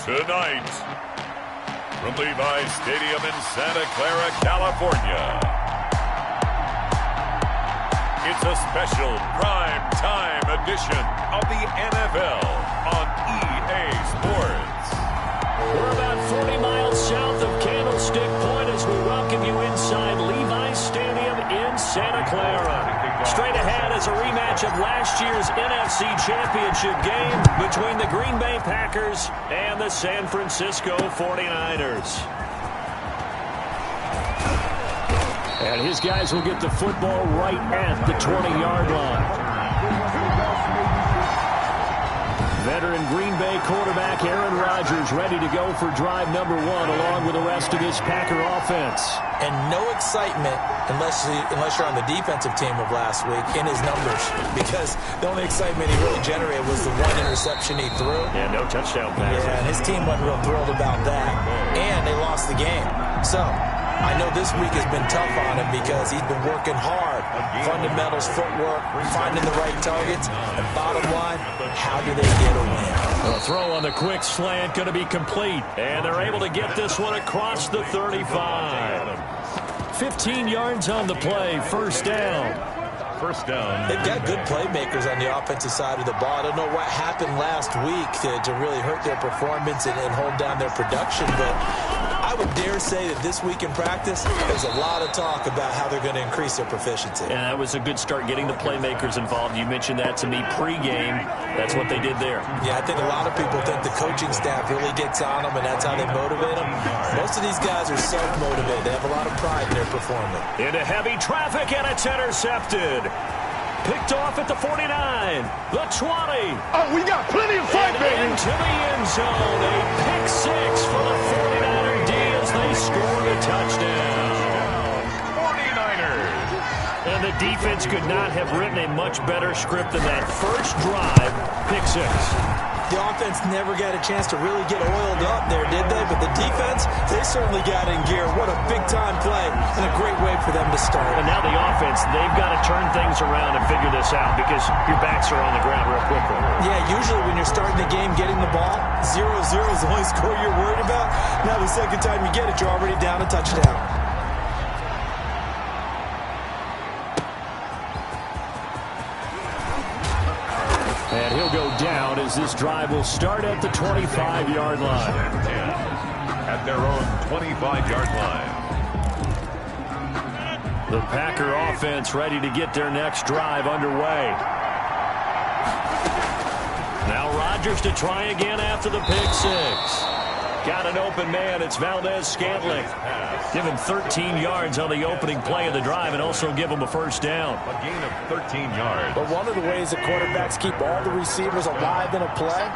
Tonight, from Levi's Stadium in Santa Clara, California, it's a special prime time edition of the NFL on EA Sports. We're about 40 miles south of Candlestick Point as we welcome you inside Levi's Stadium in Santa Clara. Straight ahead is a rematch of last year's NFC Championship game between the Green Bay Packers and the San Francisco 49ers. And his guys will get the football right at the 20-yard line. Veteran Green Bay quarterback Aaron Rodgers ready to go for drive number 1 along with the rest of this Packer offense. And no excitement unless you're on the defensive team of last week in his numbers, because the only excitement he really generated was the 1 interception he threw. Yeah, no touchdown passes. Yeah, and his team wasn't real thrilled about that. And they lost the game. So I know this week has been tough on him because he's been working hard. Fundamentals, footwork, finding the right targets. And bottom line, how do they get a win? A throw on the quick slant going to be complete. And they're able to get this one across the 35. 15 yards on the play, first down. First down. They've got good playmakers on the offensive side of the ball. I don't know what happened last week to really hurt their performance and hold down their production, but I would dare say that this week in practice, there's a lot of talk about how they're going to increase their proficiency. And that was a good start getting the playmakers involved. You mentioned that to me pregame. That's what they did there. Yeah, I think a lot of people think the coaching staff really gets on them, and that's how they motivate them. Most of these guys are self-motivated. They have a lot of pride in their performance. Into heavy traffic, and it's intercepted. Picked off at the 49, the 20. Oh, we got plenty of fight, baby. Into the end zone. A pick 6 for the 49er D as they scored a touchdown. 49ers. And the defense could not have written a much better script than that first drive, pick 6. The offense never got a chance to really get oiled up there, did they? But the defense, they certainly got in gear. What a big-time play and a great way for them to start. And now the offense, they've got to turn things around and figure this out because your backs are on the ground real quickly. Yeah, usually when you're starting the game, getting the ball, 0-0 is the only score you're worried about. Now the second time you get it, you're already down a touchdown. And he'll go down as this drive will start at the 25-yard line. At their own 25-yard line. The Packer offense ready to get their next drive underway. Now Rodgers to try again after the pick 6. Got an open man. It's Valdez-Scantling. Give him 13 yards on the opening play of the drive and also give him a first down. A gain of 13 yards. But one of the ways that quarterbacks keep all the receivers alive in a play,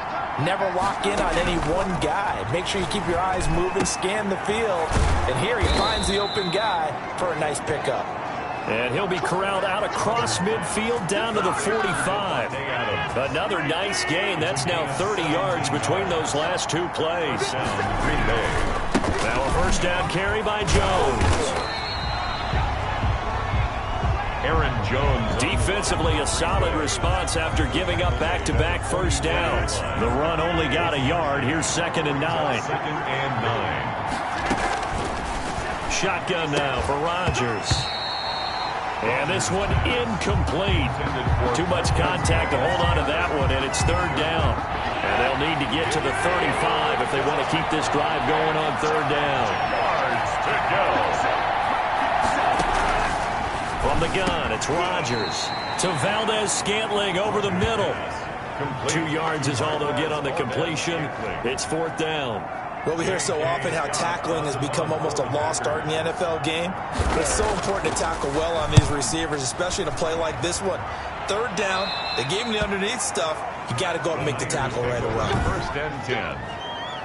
never lock in on any one guy. Make sure you keep your eyes moving, scan the field. And here he finds the open guy for a nice pickup. And he'll be corralled out across midfield down to the 45. Another nice gain. That's now 30 yards between those last 2 plays. Now a first down carry by Jones. Aaron Jones. Defensively, a solid response after giving up back-to-back first downs. The run only got a yard. Here's 2nd and 9. 2nd and 9. Shotgun now for Rodgers. And this one incomplete. Too much contact to hold on to that one, and it's 3rd down. And they'll need to get to the 35 if they want to keep this drive going on 3rd down. Yards to go. From the gun, it's Rodgers to Valdez-Scantling over the middle. 2 yards is all they'll get on the completion. It's 4th down. Well, we hear so often how tackling has become almost a lost art in the NFL game. But it's so important to tackle well on these receivers, especially in a play like this one. 3rd down, they gave him the underneath stuff. You got to go up and make the tackle right away. 1st and 10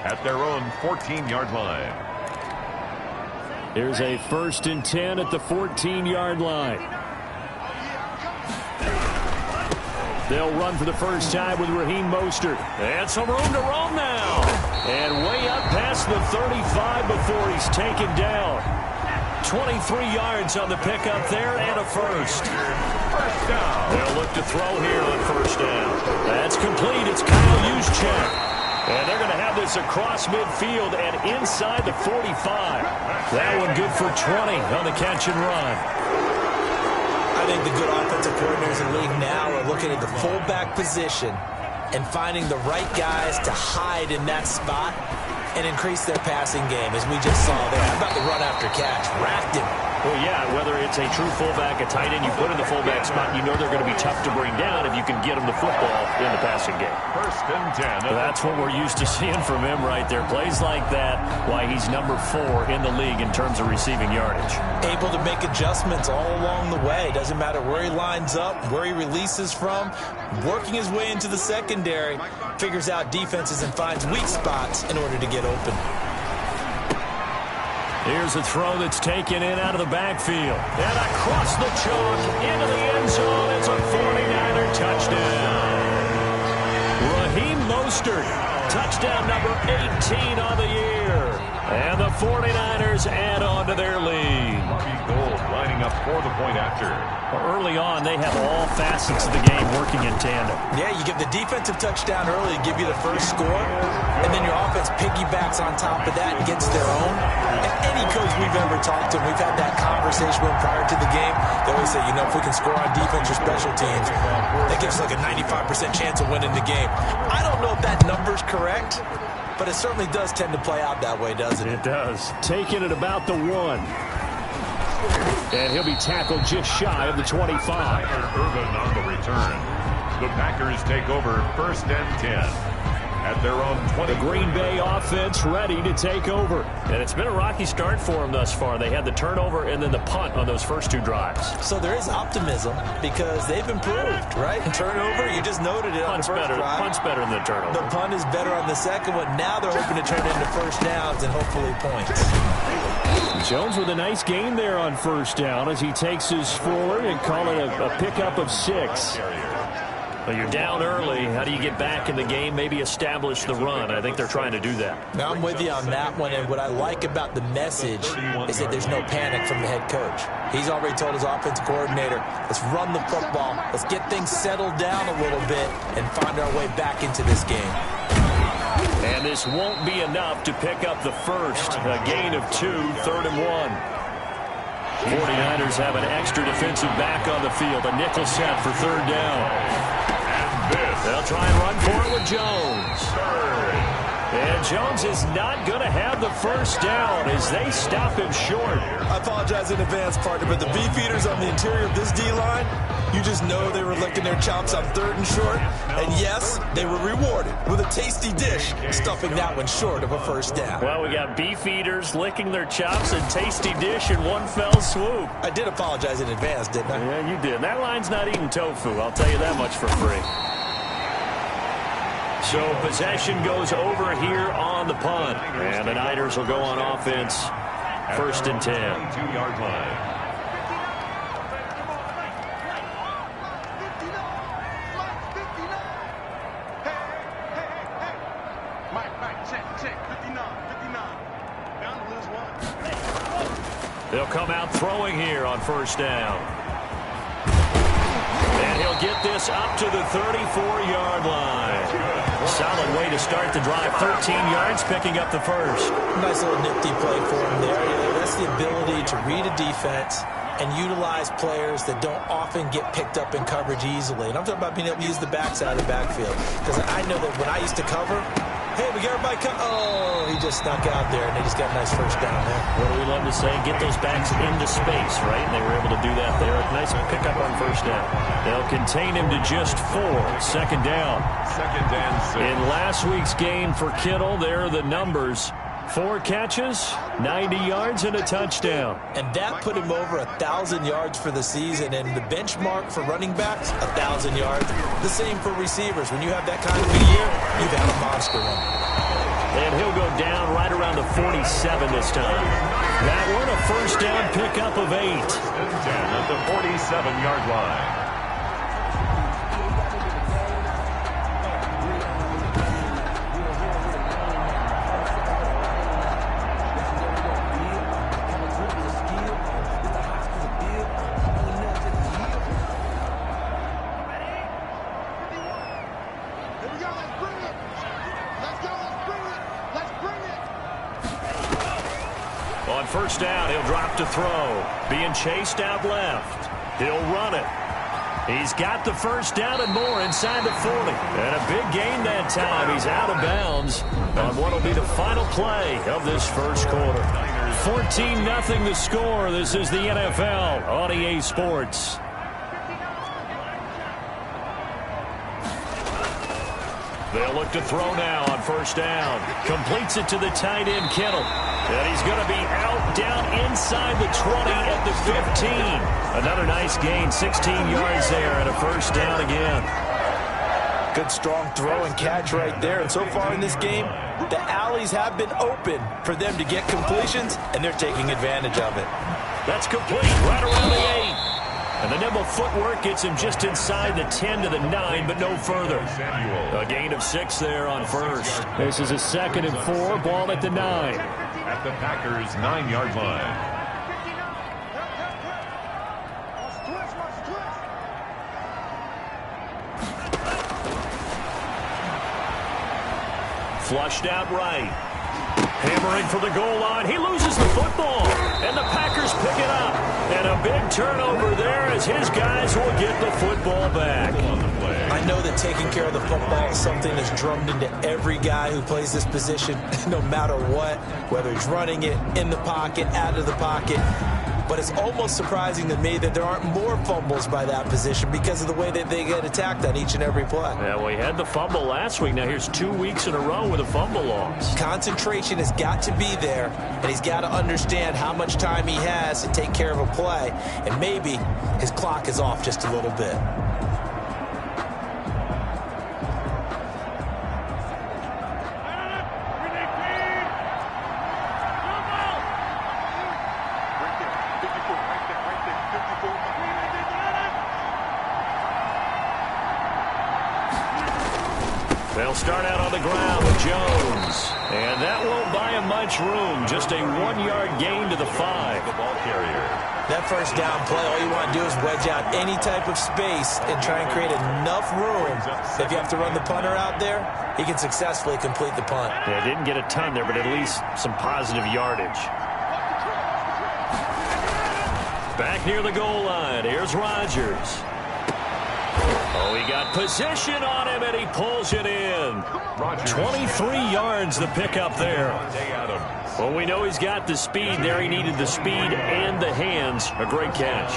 at their own 14-yard line. Here's a 1st and 10 at the 14-yard line. They'll run for the first time with Raheem Mostert. And some room to roam now. And way up past the 35 before he's taken down. 23 yards on the pickup there and a first. First down. They'll look to throw here on first down. That's complete. It's Kyle Juszczyk. And they're going to have this across midfield and inside the 45. That one good for 20 on the catch and run. I think the good offensive coordinators in the league now are looking at the fullback position and finding the right guys to hide in that spot and increase their passing game, as we just saw there. How about the run after catch? Racked him. Well, yeah, whether it's a true fullback, a tight end, you put in the fullback spot, you know they're going to be tough to bring down if you can get them the football in the passing game. 1st and 10. That's what we're used to seeing from him right there. Plays like that, why he's number 4 in the league in terms of receiving yardage. Able to make adjustments all along the way. Doesn't matter where he lines up, where he releases from. Working his way into the secondary, figures out defenses and finds weak spots in order to get open. Here's a throw that's taken in out of the backfield. And across the chalk into the end zone. It's a 49er touchdown. Raheem Mostert, touchdown number 18 on the year. And the 49ers add on to their lead. Gold lining up for the point after. Well, early on, they have all facets of the game working in tandem. Yeah, you give the defensive touchdown early to give you the first score, and then your offense piggybacks on top of that and gets their own. And any coach we've ever talked to, we've had that conversation with prior to the game, they always say, you know, if we can score on defense or special teams, that gives us like a 95% chance of winning the game. I don't know if that number's correct, but it certainly does tend to play out that way, doesn't it? It does. Taking it about the 1. And he'll be tackled just shy of the 25. Irvin on the return. The Packers take over 1st and 10. At their own 20. The Green Bay offense ready to take over. And it's been a rocky start for them thus far. They had the turnover and then the punt on those first 2 drives. So there is optimism because they've improved, right? Turnover, you just noted it on the first drive. Punt's better than the turnover. The punt is better on the second one. Now they're hoping to turn into first downs and hopefully points. Jones with a nice gain there on first down as he takes his forward and call it a pickup of 6. Well, you're down early. How do you get back in the game? Maybe establish the run. I think they're trying to do that. Now, I'm with you on that one, and what I like about the message is that there's no panic from the head coach. He's already told his offensive coordinator, let's run the football, let's get things settled down a little bit and find our way back into this game. And this won't be enough to pick up the first. A gain of 2, 3rd and 1. 49ers have an extra defensive back on the field. A nickel set for 3rd down. They'll try and run for it with Jones. And Jones is not going to have the first down as they stop him short. I apologize in advance, partner, but the beefeaters on the interior of this D-line, you just know they were licking their chops on 3rd and short. And yes, they were rewarded with a tasty dish, stuffing that one short of a first down. Well, we got beefeaters licking their chops and tasty dish in one fell swoop. I did apologize in advance, didn't I? Yeah, you did. That line's not eating tofu, I'll tell you that much for free. So possession goes over here on the punt. And the Niners will go on offense, 1st and 10. 2-yard line. They'll come out throwing here on 1st down. And he'll get this up to the 34-yard line. Solid way to start the drive. 13 yards, picking up the first. Nice little nifty play for him there. That's the ability to read a defense and utilize players that don't often get picked up in coverage easily. And I'm talking about being able to use the backside of the backfield. Because I know that when I used to cover, hey, we got everybody come. Oh, he just snuck out there, and they just got a nice first down there. What do we love to say? Get those backs into space, right? And they were able to do that there. Nice pickup on 1st down. They'll contain him to just 4. 2nd down. 2nd and 6. In last week's game for Kittle, there are the numbers. 4 catches, 90 yards, and a touchdown. And that put him over 1,000 yards for the season. And the benchmark for running backs, 1,000 yards. The same for receivers. When you have that kind of a year, you've had a monster one. And he'll go down right around the 47 this time. That one, a 1st down pickup of 8. 10 at the 47-yard line. Let's go. first down. He'll drop to throw. Being chased out left. He'll run it. He's got the first down and more inside the 40. And a big gain that time. He's out of bounds on what will be the final play of this first quarter. 14-0 the score. This is the NFL on EA Sports. They'll look to throw now on first down. Completes it to the tight end, Kittle. And he's going to be out down inside the 20 at the 15. Another nice gain, 16 yards there and a first down again. Good strong throw and catch right there. And so far in this game, the alleys have been open for them to get completions, and they're taking advantage of it. That's complete right around the 8. And the nimble footwork gets him just inside the 10 to the 9, but no further. A gain of 6 there on first. This is a 2nd and 4, ball at the 9. At the Packers' 9-yard line. Flushed out right. Hammering for the goal line. He loses the football. And the Packers pick it up. And a big turnover there as his guys will get the football back. I know that taking care of the football is something that's drummed into every guy who plays this position, no matter what, whether he's running it, in the pocket, out of the pocket. But it's almost surprising to me that there aren't more fumbles by that position because of the way that they get attacked on each and every play. Yeah, well, he had the fumble last week. Now here's 2 weeks in a row with a fumble loss. Concentration has got to be there, and he's got to understand how much time he has to take care of a play, and maybe his clock is off just a little bit. They'll start out on the ground with Jones. And that won't buy him much room. Just a 1-yard gain to the 5. The ball carrier. That first down play, all you want to do is wedge out any type of space and try and create enough room. If you have to run the punter out there, he can successfully complete the punt. Yeah, didn't get a ton there, but at least some positive yardage. Back near the goal line. Here's Rodgers. Oh, he got position on him, and he pulls it in. 23 yards the pickup there. Well, we know he's got the speed there. He needed the speed and the hands. A great catch.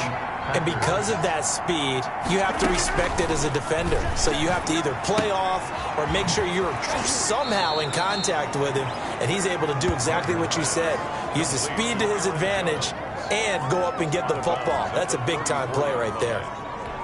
And because of that speed, you have to respect it as a defender. So you have to either play off or make sure you're somehow in contact with him, and he's able to do exactly what you said. Use the speed to his advantage and go up and get the football. That's a big-time play right there.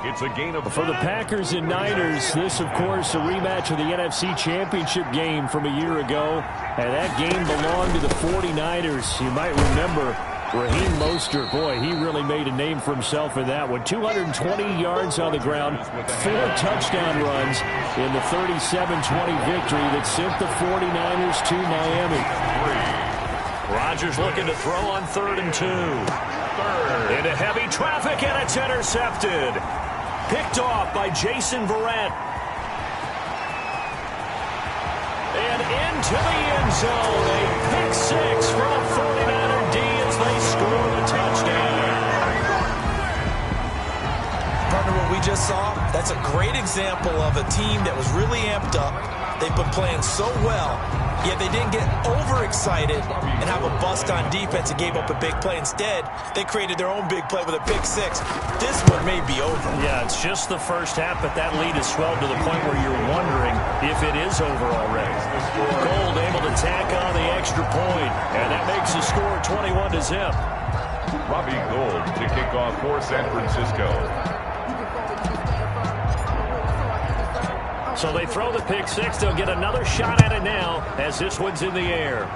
It's a gain of For the Packers and Niners, this, of course, a rematch of the NFC Championship game from a year ago. And that game belonged to the 49ers. You might remember Raheem Mostert. Boy, he really made a name for himself in that one. 220 yards on the ground, 4 touchdown runs in the 37-20 victory that sent the 49ers to Miami. Rodgers looking to throw on 3rd and 2. Into heavy traffic, and it's intercepted. Picked off by Jason Verrett. And into the end zone. A pick 6 for the 49er D as they score the touchdown. Partner, what we just saw, that's a great example of a team that was really amped up. They've been playing so well, yet they didn't get overexcited and have a bust on defense and gave up a big play. Instead, they created their own big play with a pick 6. This one may be over. Yeah, it's just the first half, but that lead has swelled to the point where you're wondering if it is over already. Gold able to tack on the extra point, and that makes the score 21-0. Robbie Gould to kick off for San Francisco. So they throw the pick 6. They'll get another shot at it now as this one's in the air.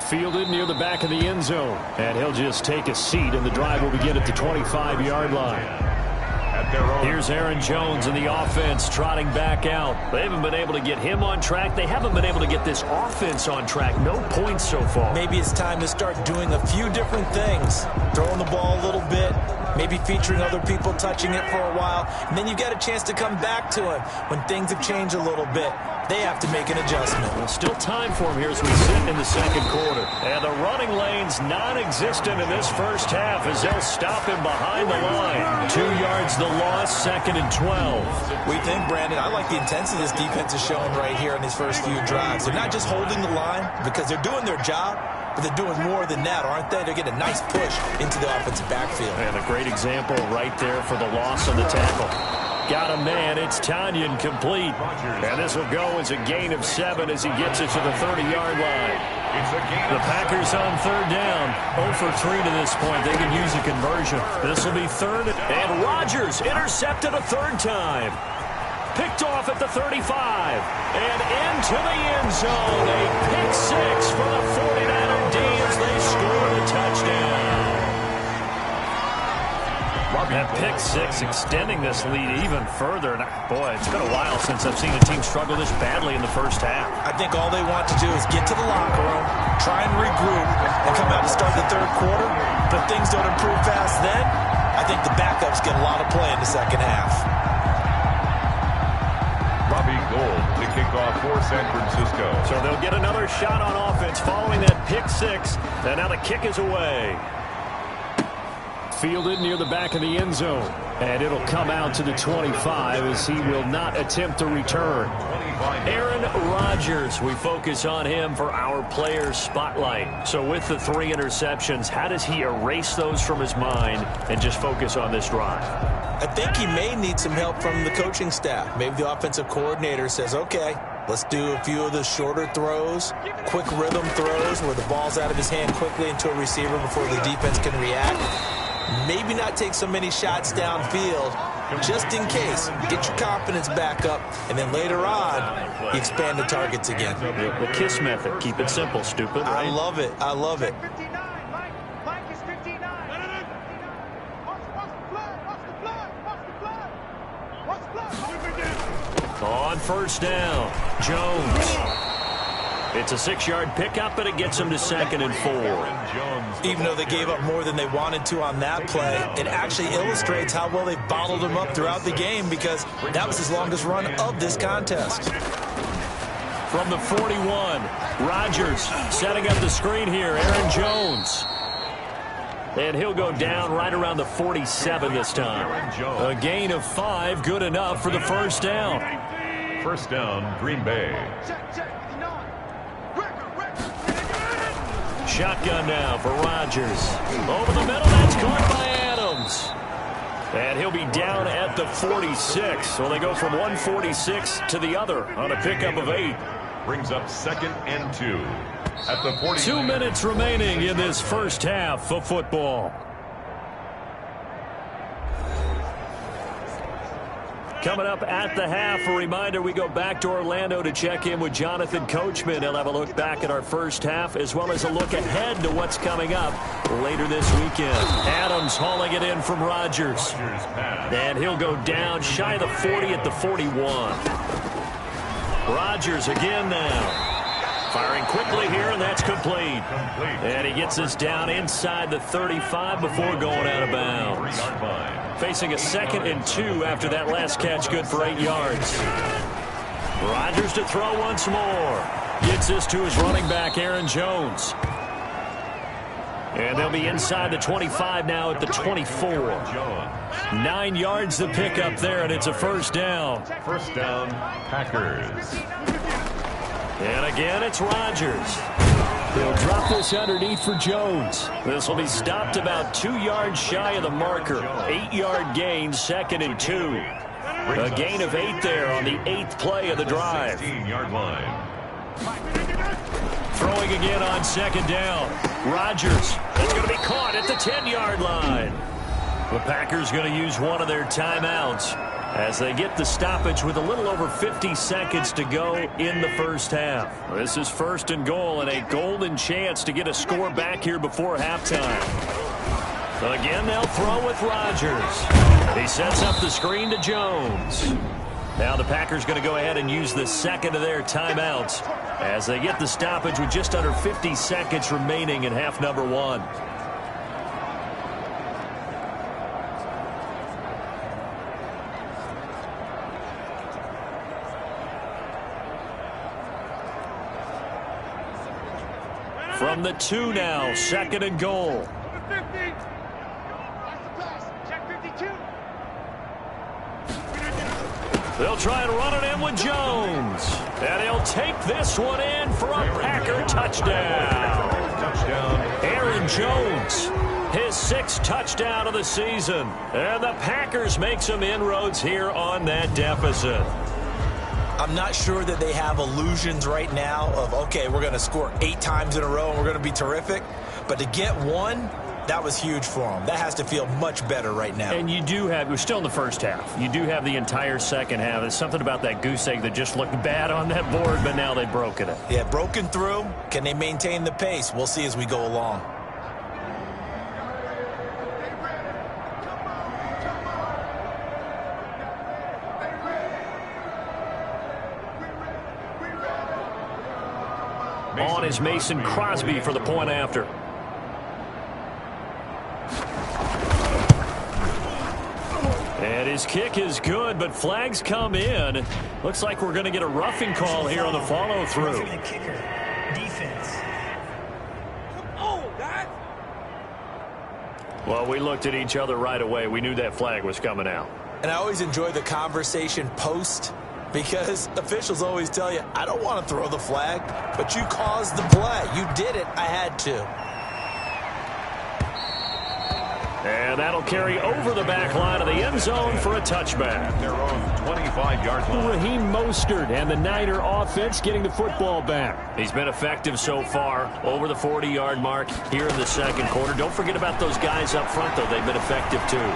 Fielded near the back of the end zone. And he'll just take a seat, and the drive will begin at the 25-yard line. Here's Aaron Jones in the offense trotting back out. They haven't been able to get him on track. They haven't been able to get this offense on track. No points so far. Maybe it's time to start doing a few different things. Throwing the ball a little bit, maybe featuring other people touching it for a while, and then you get a chance to come back to him when things have changed a little bit. They have to make an adjustment. Well, still time for him here as we sit in the second quarter. And the running lane's non-existent in this first half as they'll stop him behind the line. 2 yards the loss, 2nd and 12. We think, Brandon, I like the intensity this defense is showing right here in these first few drives. They're not just holding the line because they're doing their job, but they're doing more than that, aren't they? They're getting a nice push into the offensive backfield. And a great example right there for the loss on the tackle. Got a man. It's Tanyan complete. And this will go as a gain of 7 as he gets it to the 30-yard line. The Packers on 3rd down. 0 for 3 to this point. They can use a conversion. This will be 3rd. And Rodgers intercepted a 3rd time. Picked off at the 35. And into the end zone. A pick 6 for the 49er D as they score a touchdown. That pick 6 extending this lead even further. And boy, it's been a while since I've seen a team struggle this badly in the first half. I think all they want to do is get to the locker room, try and regroup, and come out to start the 3rd quarter. But things don't improve fast then. I think the backups get a lot of play in the second half. Robbie Gould to kick off for San Francisco. So they'll get another shot on offense following that pick 6. And now the kick is away. Fielded near the back of the end zone. And it'll come out to the 25 as he will not attempt to return. Aaron Rodgers, we focus on him for our players spotlight. So with the 3 interceptions, how does he erase those from his mind and just focus on this drive? I think he may need some help from the coaching staff. Maybe the offensive coordinator says, okay, let's do a few of the shorter throws, quick rhythm throws where the ball's out of his hand quickly into a receiver before the defense can react. Maybe not take so many shots downfield, just in case. Get your confidence back up, and then later on, you expand the targets again. The KISS method. Keep it simple, stupid. Right? I love it. I love it. On 1st down, Jones. It's a 6-yard pickup, but it gets them to 2nd and 4. Even though they gave up more than they wanted to on that play, it actually illustrates how well they bottled them up throughout the game because that was his longest run of this contest. From the 41, Rodgers setting up the screen here, Aaron Jones. And he'll go down right around the 47 this time. A gain of 5, good enough for the 1st down. 1st down, Green Bay. Shotgun now for Rodgers. Over the middle, that's caught by Adams. And he'll be down at the 46. So they go from 146 to the other on a pickup of 8. Brings up 2nd and 2. At the 40. 2 minutes remaining in this first half of football. Coming up at the half, a reminder, we go back to Orlando to check in with Jonathan Coachman. He'll have a look back at our first half as well as a look ahead to what's coming up later this weekend. Adams hauling it in from Rodgers. And he'll go down shy of the 40 at the 41. Rodgers again now. Firing quickly here, and that's complete. And he gets us down inside the 35 before going out of bounds. Facing a 2nd and 2 after that last catch, good for 8 yards. Rodgers to throw once more. Gets this to his running back, Aaron Jones. And they'll be inside the 25 now at the 24. 9 yards the pickup there, and it's a 1st down. 1st down, Packers. And again, it's Rodgers. They'll drop this underneath for Jones. This will be stopped about 2 yards shy of the marker. 8-yard gain, 2nd and 2. A gain of 8 there on the 8th play of the drive. 16-yard line. Throwing again on 2nd down. Rodgers. That's going to be caught at the 10-yard line. The Packers going to use one of their timeouts as they get the stoppage with a little over 50 seconds to go in the first half. This is 1st and goal and a golden chance to get a score back here before halftime. Again, they'll throw with Rodgers. He sets up the screen to Jones. Now the Packers going to go ahead and use the 2nd of their timeouts as they get the stoppage with just under 50 seconds remaining in half number 1. From the 2 now, 2nd and goal. They'll try and run it in with Jones. And he'll take this one in for a Packer touchdown. Aaron Jones, his 6th touchdown of the season. And the Packers make some inroads here on that deficit. I'm not sure that they have illusions right now of, okay, we're going to score 8 times in a row and we're going to be terrific. But to get one, that was huge for them. That has to feel much better right now. And you do have, we're still in the first half. You do have the entire second half. There's something about that goose egg that just looked bad on that board, but now they've broken it. Yeah, broken through. Can they maintain the pace? We'll see as we go along. On is Mason Crosby for the point after. And his kick is good, but flags come in. Looks like we're going to get a roughing call here on the follow-through. Well, we looked at each other right away. We knew that flag was coming out. And I always enjoy the conversation post, because officials always tell you, I don't want to throw the flag, but you caused the play. You did it. I had to. And that'll carry over the back line of the end zone for a touchback. Their own 25-yard line. Raheem Mostert and the Niner offense getting the football back. He's been effective so far, over the 40-yard mark here in the second quarter. Don't forget about those guys up front, though. They've been effective, too.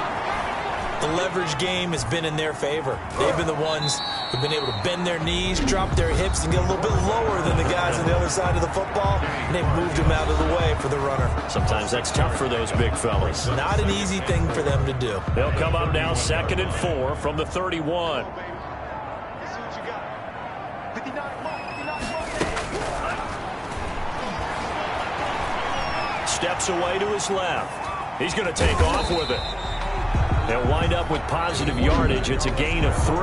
The leverage game has been in their favor. They've been the ones who've been able to bend their knees, drop their hips, and get a little bit lower than the guys on the other side of the football, and they've moved them out of the way for the runner. Sometimes that's tough for those big fellas. Not an easy thing for them to do. They'll come up now 2nd and 4 from the 31. Steps away to his left. He's going to take off with it. They'll wind up with positive yardage. It's a gain of 3,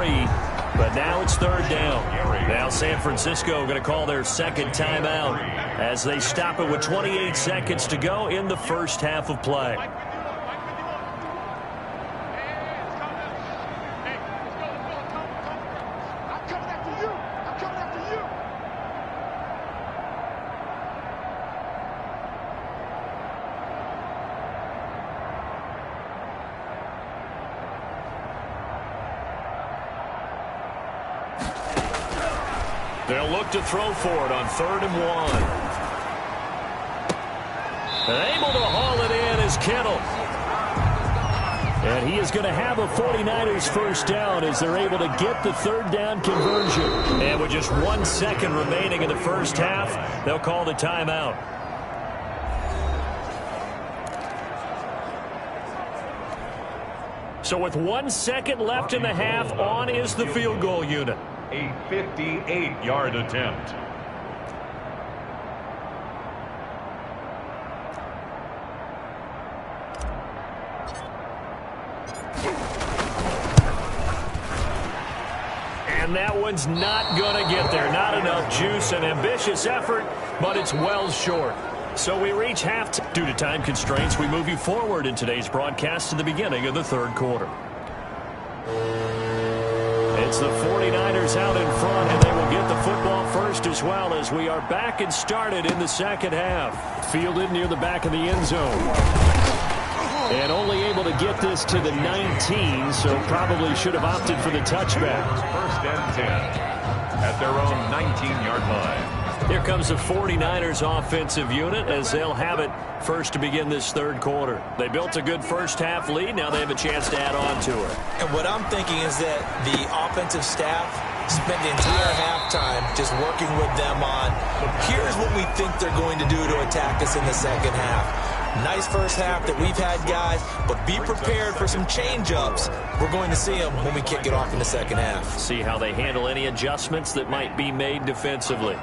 but now it's 3rd down. Now San Francisco going to call their 2nd timeout as they stop it with 28 seconds to go in the first half of play. They'll look to throw for it on 3rd and 1. And able to haul it in is Kittle. And he is going to have a 49ers first down as they're able to get the 3rd down conversion. And with just 1 second remaining in the first half, they'll call the timeout. So with 1 second left in the half, on is the field goal unit. A 58-yard attempt. And that one's not going to get there. Not enough juice. An ambitious effort, but it's well short. So we reach halftime. Due to time constraints, we move you forward in today's broadcast to the beginning of the 3rd quarter. It's the 49ers out in front, and they will get the football first as well as we are back and started in the second half. Fielded near the back of the end zone. And only able to get this to the 19, so probably should have opted for the touchback. 1st and 10 at their own 19-yard line. Here comes the 49ers offensive unit as they'll have it first to begin this 3rd quarter. They built a good first half lead. Now they have a chance to add on to it. And what I'm thinking is that the offensive staff spent the entire halftime just working with them on, here's what we think they're going to do to attack us in the second half. Nice first half that we've had, guys, but be prepared for some change-ups. We're going to see them when we kick it off in the second half. See how they handle any adjustments that might be made defensively.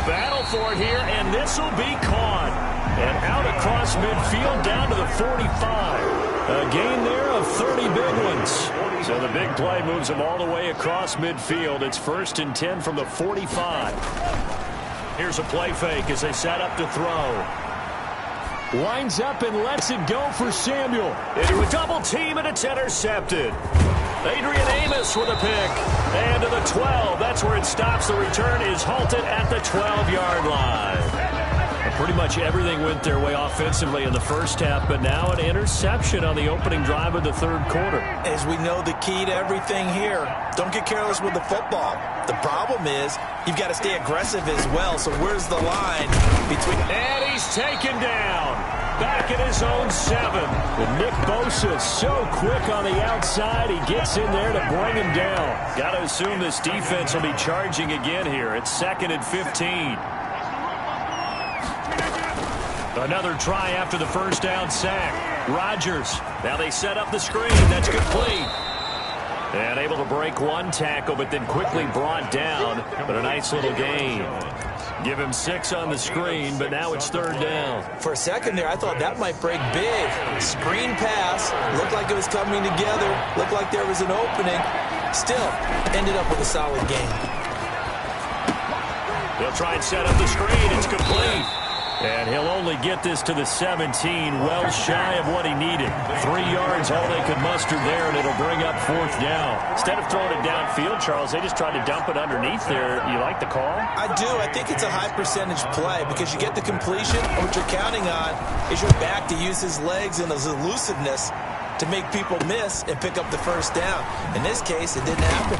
Battle for it here, and this will be caught. And out across midfield down to the 45. A gain there of 30 big ones. So the big play moves them all the way across midfield. It's 1st and 10 from the 45. Here's a play fake as they set up to throw. Winds up and lets it go for Samuel. Into a double team, and it's intercepted. Adrian Amos with a pick. And to the 12. That's where it stops. The return is halted at the 12-yard line. Pretty much everything went their way offensively in the first half, but now an interception on the opening drive of the third quarter. As we know, the key to everything here, don't get careless with the football. The problem is you've got to stay aggressive as well, so where's the line between... And he's taken down. Back at his own 7. And Nick Bosa so quick on the outside, he gets in there to bring him down. Got to assume this defense will be charging again here. It's 2nd and 15. Another try after the first down sack. Rodgers. Now they set up the screen. That's complete. And able to break one tackle, but then quickly brought down. But a nice little gain. Give him 6 on the screen, but now it's 3rd down. For a second there, I thought that might break big. Screen pass. Looked like it was coming together. Looked like there was an opening. Still, ended up with a solid gain. They'll try and set up the screen. It's complete. And he'll only get this to the 17, well shy of what he needed. 3 yards, all they could muster there, and it'll bring up 4th down. Instead of throwing it downfield, Charles, they just tried to dump it underneath there. You like the call? I do. I think it's a high-percentage play because you get the completion, and what you're counting on is your back to use his legs and his elusiveness to make people miss and pick up the first down. In this case, it didn't happen.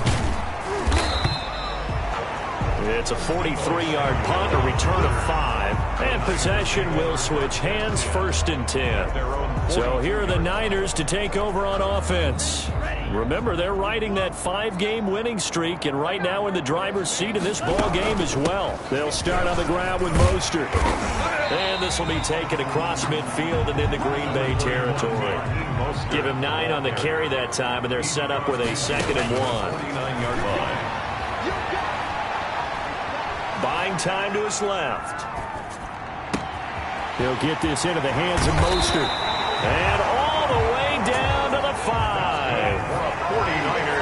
It's a 43-yard punt, a return of 5, and possession will switch hands, 1st and 10. So here are the Niners to take over on offense. Remember, they're riding that 5-game winning streak, and right now in the driver's seat in this ball game as well. They'll start on the ground with Mostert. And this will be taken across midfield and into Green Bay territory. Give him 9 on the carry that time, and they're set up with a 2nd and 1. Buying time to his left. He'll get this into the hands of Mostert. And all the way down to the 5.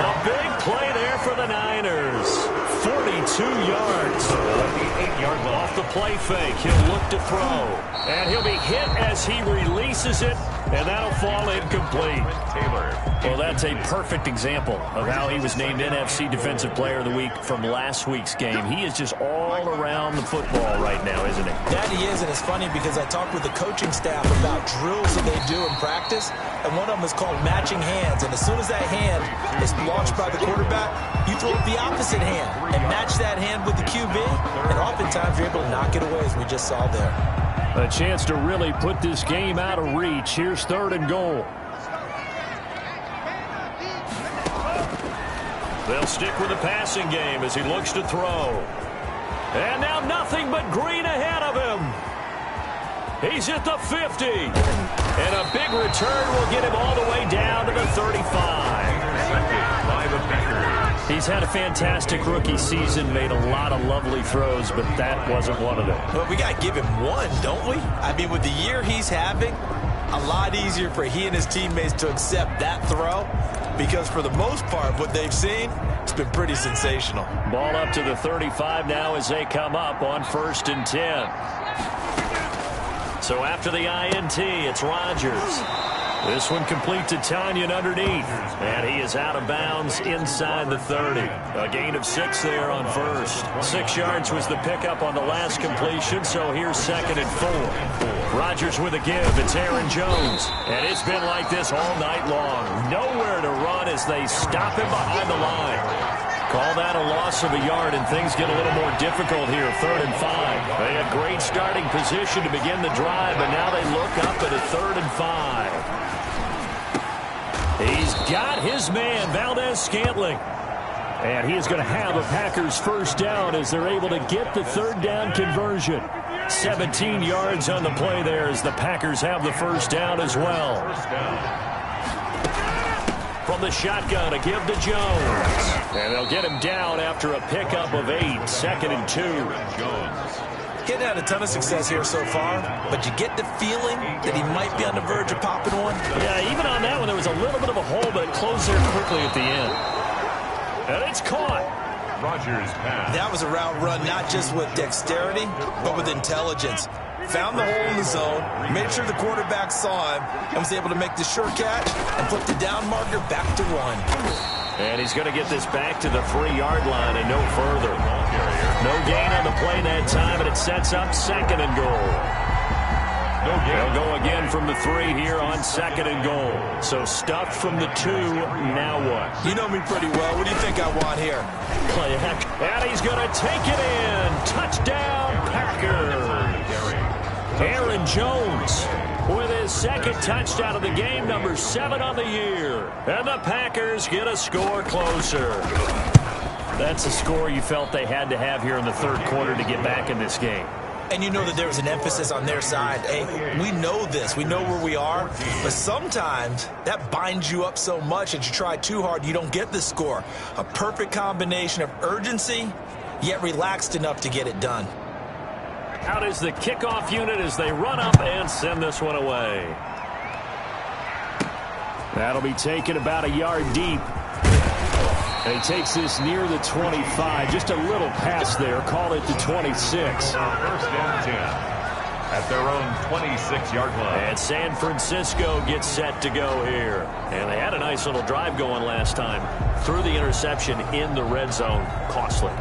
A big play there for the Niners. 42 yards. Off the play fake. He'll look to throw. And he'll be hit as he releases it. And that'll fall incomplete. Well, that's a perfect example of how he was named NFC Defensive Player of the Week from last week's game. He is just all around the football right now, isn't he? That he is, and it's funny because I talked with the coaching staff about drills that they do in practice, and one of them is called matching hands. And as soon as that hand is launched by the quarterback, you throw up the opposite hand and match that hand with the QB, and oftentimes you're able to knock it away, as we just saw there. A chance to really put this game out of reach. Here's 3rd and goal. They'll stick with the passing game as he looks to throw. And now nothing but green ahead of him. He's at the 50. And a big return will get him all the way down to the 35. He's had a fantastic rookie season, made a lot of lovely throws, but that wasn't one of them. Well, we got to give him one, don't we? I mean, with the year he's having, a lot easier for he and his teammates to accept that throw because for the most part, what they've seen, it's been pretty sensational. Ball up to the 35 now as they come up on 1st and 10. So after the INT, it's Rodgers. This one complete to Tanyan underneath. And he is out of bounds inside the 30. A gain of 6 there on 1st. 6 yards was the pickup on the last completion, so here's 2nd and 4. Rodgers with a give. It's Aaron Jones. And it's been like this all night long. Nowhere to run as they stop him behind the line. Call that a loss of a yard, and things get a little more difficult here. 3rd and 5. They had great starting position to begin the drive, but now they look up at a 3rd and 5. He's got his man, Valdez-Scantling. And he is going to have a Packers first down as they're able to get the 3rd down conversion. 17 yards on the play there as the Packers have the first down as well. From the shotgun, a give to Jones. And they'll get him down after a pickup of 8. 2nd and 2. Getting had a ton of success here so far, but you get the feeling that he might be on the verge of popping one. Yeah, even on quickly at the end. And it's caught. Rodgers pass. That was a route run not just with dexterity, but with intelligence. Found the hole in the zone, made sure the quarterback saw him, and was able to make the sure catch and put the down marker back to 1. And he's going to get this back to the 3-yard line and no further. No gain on the play that time, and it sets up 2nd and goal. They'll go again from the 3 here on 2nd and goal. So stuffed from the 2, now what? You know me pretty well. What do you think I want here? Play action. And he's going to take it in. Touchdown, Packers. Aaron Jones with his 2nd touchdown of the game, number 7 on the year. And the Packers get a score closer. That's a score you felt they had to have here in the 3rd quarter to get back in this game. And you know that there was an emphasis on their side. Hey, we know this. We know where we are. But sometimes that binds you up so much that you try too hard, you don't get the score. A perfect combination of urgency, yet relaxed enough to get it done. Out is the kickoff unit as they run up and send this one away. That'll be taken about a yard deep. And he takes this near the 25. Just a little pass there. Call it the 26. 1st and 10 at their own 26-yard line. And San Francisco gets set to go here. And they had a nice little drive going last time. Threw the interception in the red zone. Costly.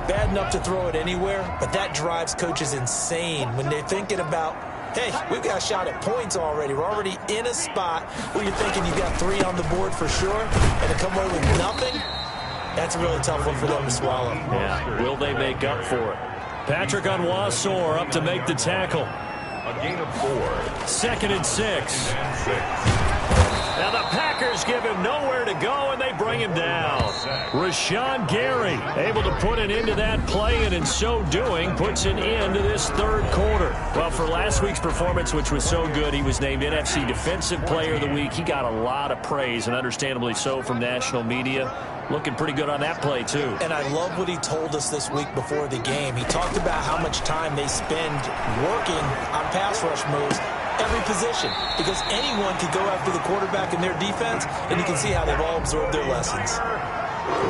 Bad enough to throw it anywhere, but that drives coaches insane when they're thinking about, hey, we've got a shot at points already. We're already in a spot where you're thinking you've got 3 on the board for sure, and to come away with nothing, that's a really tough one for them to swallow. Yeah, will they make up for it? Patrick Onwuasor up to make the tackle. A gain of 4. 2nd and 6. Now the Packers give him nowhere to go, and they bring him down. Rashawn Gary able to put an end to that play, and in so doing, puts an end to this 3rd quarter. Well, for last week's performance, which was so good, he was named NFC Defensive Player of the Week. He got a lot of praise, and understandably so, from national media. Looking pretty good on that play, too. And I love what he told us this week before the game. He talked about how much time they spend working on pass rush moves, every position, because anyone can go after the quarterback in their defense, and you can see how they've all absorbed their lessons.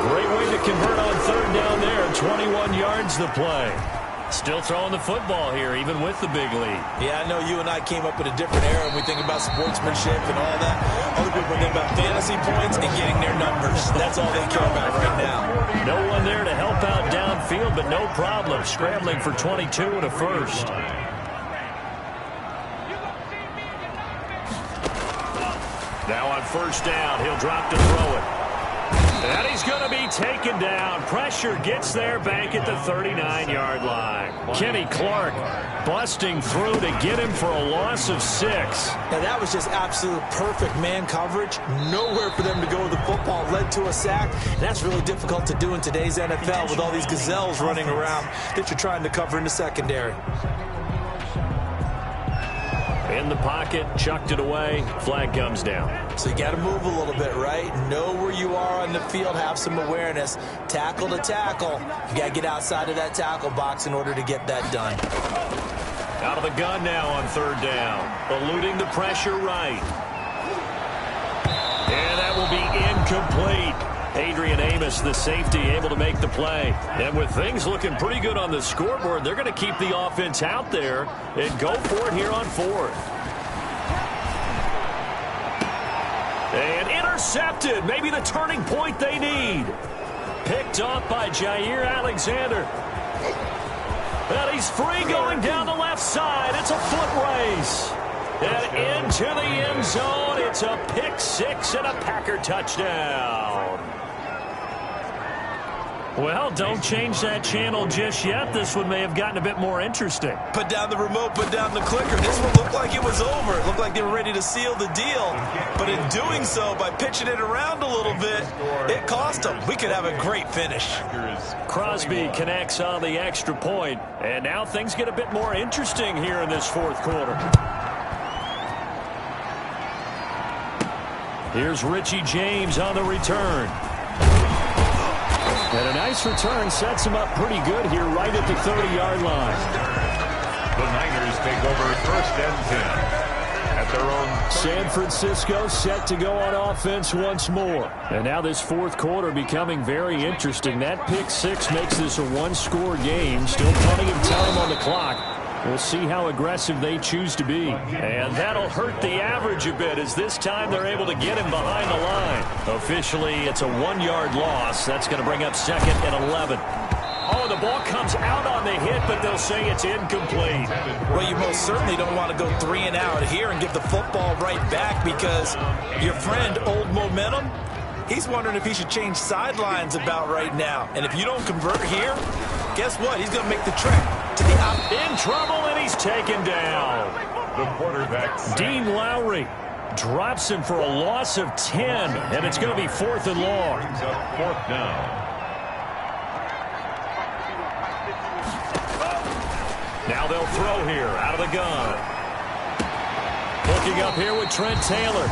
Great way to convert on 3rd down there. 21 yards the play. Still throwing the football here, even with the big lead. Yeah, I know you and I came up in a different era, and we think about sportsmanship and all that. Other people think about fantasy points and getting their numbers. That's all they care about right now. No one there to help out downfield, but no problem. Scrambling for 22 and a 1st. Now on 1st down, he'll drop to throw it. And he's going to be taken down. Pressure gets there back at the 39-yard line. Kenny Clark busting through to get him for a loss of 6. Now that was just absolute perfect man coverage. Nowhere for them to go with the football. Led to a sack. That's really difficult to do in today's NFL with all these gazelles running around that you're trying to cover in the secondary. In the pocket, chucked it away, flag comes down. So you got to move a little bit, right? Know where you are on the field, have some awareness. Tackle to tackle. You got to get outside of that tackle box in order to get that done. Out of the gun now on 3rd down. Eluding the pressure right. And that will be incomplete. Adrian Amos, the safety, able to make the play. And with things looking pretty good on the scoreboard, they're going to keep the offense out there and go for it here on 4th. And intercepted. Maybe the turning point they need. Picked off by Jair Alexander. And he's free going down the left side. It's a foot race. And into the end zone. It's a pick 6 and a Packer touchdown. Well, don't change that channel just yet. This one may have gotten a bit more interesting. Put down the remote, put down the clicker. This one looked like it was over. It looked like they were ready to seal the deal. But in doing so, by pitching it around a little bit, it cost them. We could have a great finish. Crosby connects on the extra point. And now things get a bit more interesting here in this 4th quarter. Here's Richie James on the return. And a nice return sets him up pretty good here right at the 30-yard line. The Niners take over 1st and 10. at their own. San Francisco set to go on offense once more. And now this fourth quarter becoming very interesting. That pick six makes this a one-score game. Still plenty of time on the clock. We'll see how aggressive they choose to be. And that'll hurt the average a bit, as this time they're able to get him behind the line. Officially, it's a 1-yard loss. That's going to bring up 2nd and 11. Oh, the ball comes out on the hit, but they'll say it's incomplete. Well, you most certainly don't want to go 3 and out here and give the football right back, because your friend, Old Momentum, he's wondering if he should change sidelines about right now. And if you don't convert here, guess what? He's going to make the trek to the out. In trouble, and he's taken down. The quarterback, Dean Lowry, drops him for a loss of 10, and it's going to be 4th and long. brings up 4th down. Now they'll throw here out of the gun. Looking up here with Trent Taylor.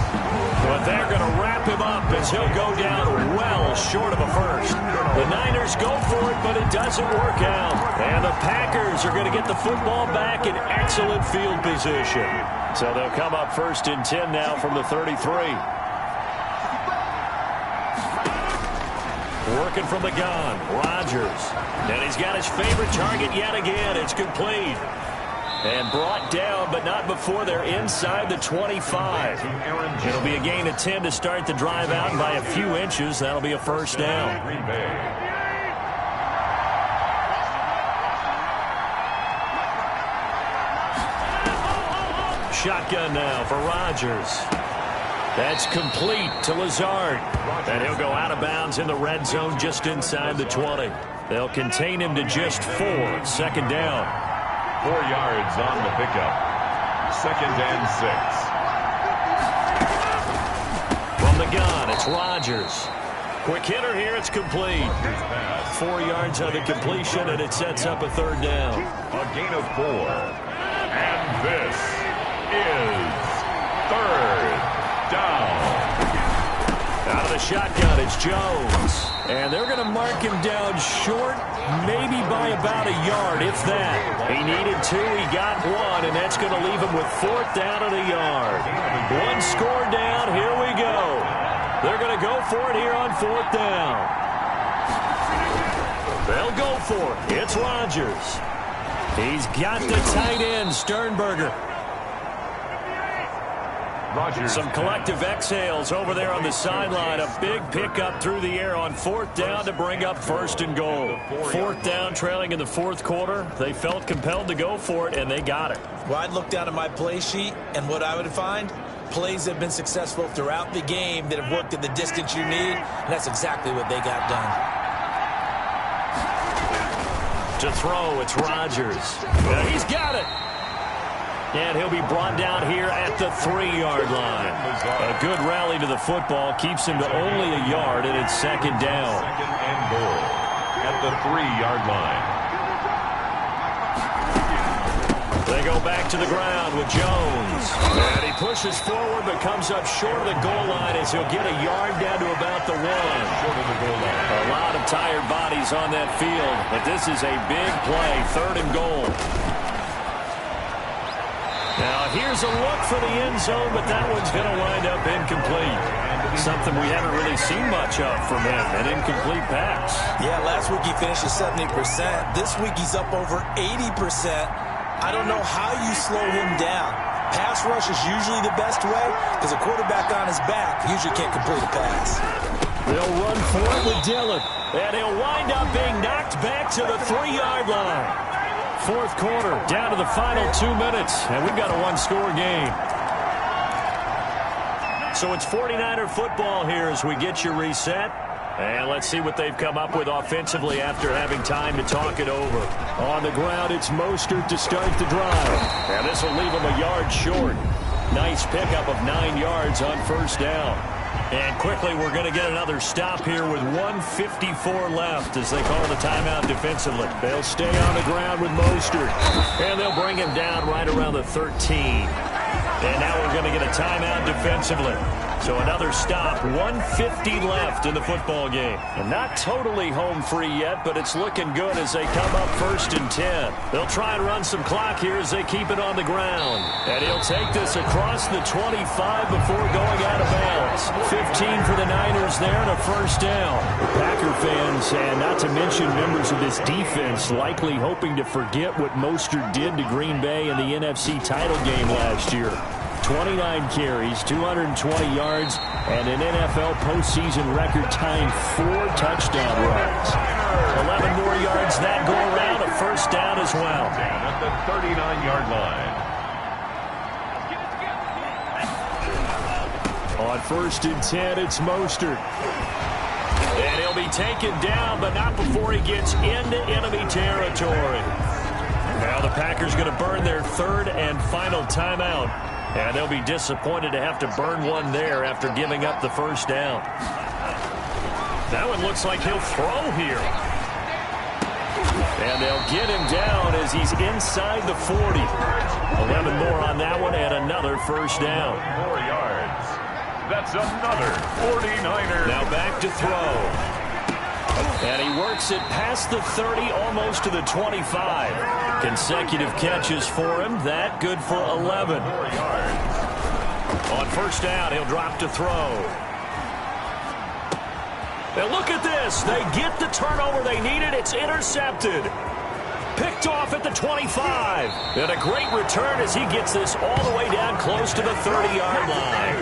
But they're going to wrap him up as he'll go down well short of a first. The Niners go for it, but it doesn't work out. And the Packers are going to get the football back in excellent field position. So they'll come up 1st and 10 now from the 33. Working from the gun, Rodgers. And he's got his favorite target yet again. It's complete. And brought down, but not before they're inside the 25. It'll be a gain of 10 to start the drive out, and by a few inches, that'll be a first down. Shotgun now for Rodgers. That's complete to Lazard. And he'll go out of bounds in the red zone just inside the 20. They'll contain him to just 4. 2nd down. 4 yards on the pickup. 2nd and 6. From the gun, it's Rodgers. Quick hitter here, it's complete. 4 yards on the completion, and it sets up a 3rd down. A gain of 4. And this is 3rd down. Out of the shotgun, it's Jones. And they're going to mark him down short, maybe by about a yard, if that. He needed 2, he got 1, and that's going to leave him with 4th down and a yard. 1 score down, here we go. They're going to go for it here on 4th down. They'll go for it. It's Rodgers. He's got the tight end, Sternberger. Rodgers. Some collective exhales over there on the sideline. A big pickup through the air on 4th down to bring up 1st and goal. 4th down, trailing in the 4th quarter. They felt compelled to go for it, and they got it. Well, I'd look down at my play sheet, and what I would find, plays that have been successful throughout the game that have worked in the distance you need, and that's exactly what they got done. To throw, it's Rodgers. He's got it. And he'll be brought down here at the 3-yard line. A good rally to the football keeps him to only a yard, and it's 2nd down. 2nd and goal at the 3-yard line. They go back to the ground with Jones. And he pushes forward but comes up short of the goal line as he'll get a yard down to about the 1. Short of the goal line. A lot of tired bodies on that field, but this is a big play, 3rd and goal. Now, here's a look for the end zone, but that one's going to wind up incomplete. Something we haven't really seen much of from him, an incomplete pass. Yeah, last week he finished at 70%. This week he's up over 80%. I don't know how you slow him down. Pass rush is usually the best way, because a quarterback on his back usually can't complete a pass. They'll run for it with Dillon, and he'll wind up being knocked back to the 3-yard line. 4th quarter, down to the final 2 minutes, and we've got a 1-score game. So it's 49er football here as we get you reset. And let's see what they've come up with offensively after having time to talk it over. On the ground, it's Mostert to start the drive. And this will leave him a yard short. Nice pickup of 9 yards on 1st down. And quickly, we're going to get another stop here with 1:54 left as they call the timeout defensively. They'll stay on the ground with Mostert. And they'll bring him down right around the 13. And now we're going to get a timeout defensively. So another stop, 1:50 left in the football game. And not totally home free yet, but it's looking good as they come up 1st and 10. They'll try and run some clock here as they keep it on the ground. And he'll take this across the 25 before going out of bounds. 15 for the Niners there and a first down. Packer fans, and not to mention members of this defense, likely hoping to forget what Mostert did to Green Bay in the NFC title game last year. 29 carries, 220 yards, and an NFL postseason record-tying 4 touchdown runs. 11 more yards that go around, a first down as well. At the 39-yard line. On 1st and 10, it's Mostert. And he'll be taken down, but not before he gets into enemy territory. Now the Packers going to burn their 3rd and final timeout. And they'll be disappointed to have to burn one there after giving up the first down. That one looks like he'll throw here. And they'll get him down as he's inside the 40. 11 more on that one and another first down. 4 yards. That's another 49er. Now back to throw. And he works it past the 30, almost to the 25. Consecutive catches for him. That good for 11. 4 yards. On first down, he'll drop to throw. And look at this. They get the turnover they needed. It's intercepted. Picked off at the 25. And a great return as he gets this all the way down close to the 30-yard line.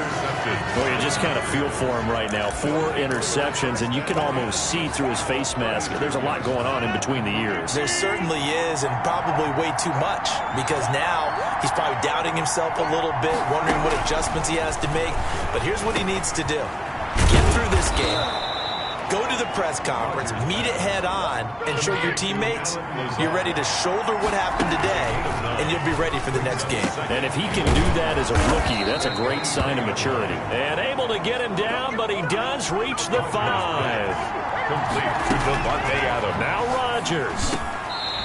Well, you just kind of feel for him right now. 4 interceptions, and you can almost see through his face mask. There's a lot going on in between the ears. There certainly is, and probably way too much, because now he's probably doubting himself a little bit, wondering what adjustments he has to make. But here's what he needs to do. Get through this game. Go to the press conference, meet it head on, and show your teammates you're ready to shoulder what happened today, and you'll be ready for the next game. And if he can do that as a rookie, that's a great sign of maturity. And able to get him down, but he does reach the 5. Complete to Devontae Adams. Now Rodgers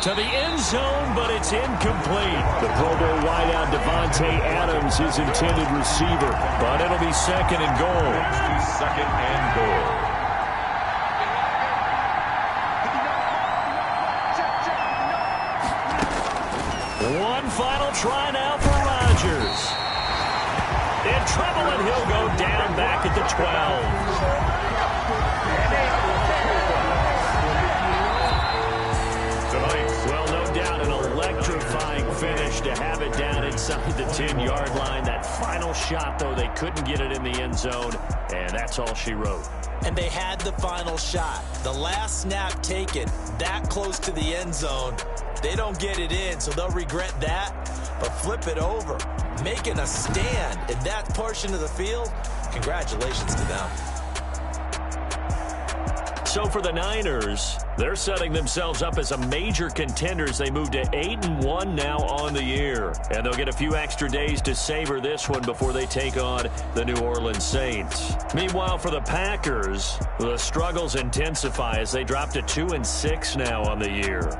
to the end zone, but it's incomplete. The Pro Bowl wideout Devontae Adams, his intended receiver, but it'll be 2nd and goal. 2nd and goal. One final try now for Rodgers. In trouble, and he'll go down back at the 12. Well, no doubt an electrifying finish to have it down inside the 10-yard line. That final shot, though, they couldn't get it in the end zone, and that's all she wrote. And they had the final shot. The last snap taken that close to the end zone. They don't get it in, so they'll regret that. But flip it over, making a stand in that portion of the field, congratulations to them. So for the Niners, they're setting themselves up as a major contender as they move to 8-1 now on the year. And they'll get a few extra days to savor this one before they take on the New Orleans Saints. Meanwhile, for the Packers, the struggles intensify as they drop to 2-6 now on the year.